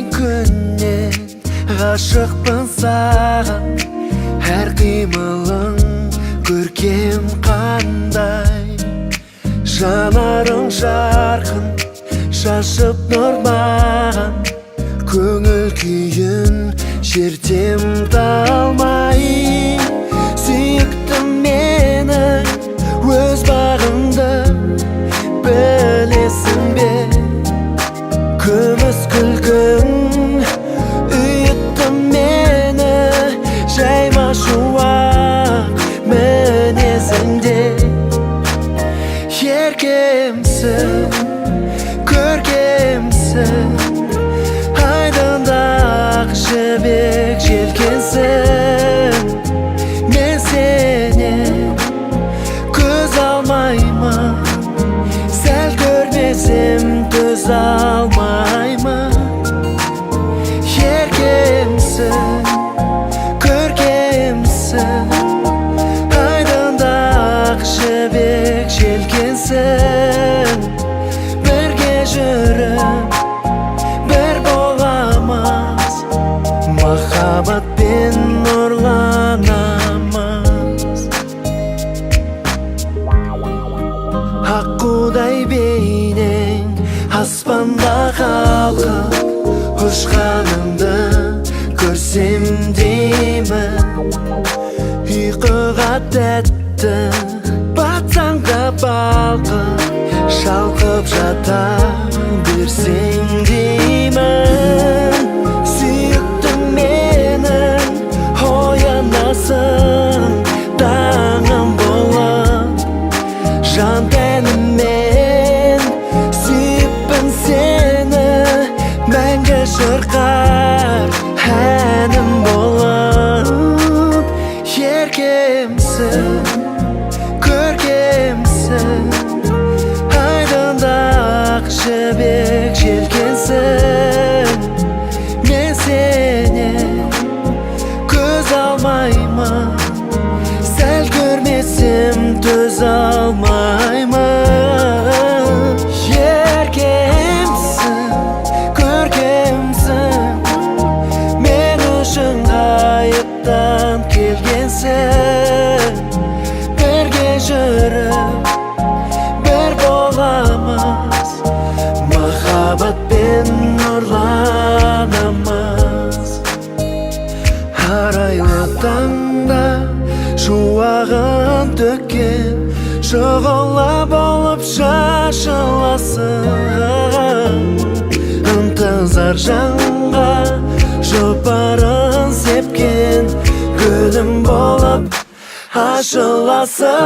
Мен күннен ғашықпын саған, әр қимылың көркем қандай. Жанарың жарқын шашып нұр маған, көңіл күйін шертем талмай. Сүйіктім мені өз бағыңды білесің бе? Күміс күлкің үйітті мені, жайма шуақ мінезіңде. Еркемсің, көркемсің, айдында ақ жібек желкенсің. Мен сенен көз алмаймын, сәл көрмесем төз алмаймын. Еркемсің, көркемсің, айдында ақ жібек желкенсің. Бірге жүріп бір боламыз, махаббатпен нұрланамыз. Аққудай бейнең аспанда қалқып, ұшқаныңды көрсем деймін. Ұйқыға тәтті батсаң да балқып, шалқып жата берсең деймін. Сүйіктім менің оянасың таңым болып, жан тәніммен сүйіппін сені, мәңгі шырқар әнім болып. Еркемсің, көркемсің, айдында ақ жібек желкенсің. Мен сенен көз алмаймын, сәл көрмесем төз алмаймын. Еркемсің, көркемсің, мен үшін ғайыптан келгенсің. Бірге жүріп бір боламыз, махаббатпен нұрланамыз. Арайлы таңда шуағын төккен, шұғыла болып шашыласың. Ынтызар жанға жұпарын сепкен, гүлім болып ашыласың.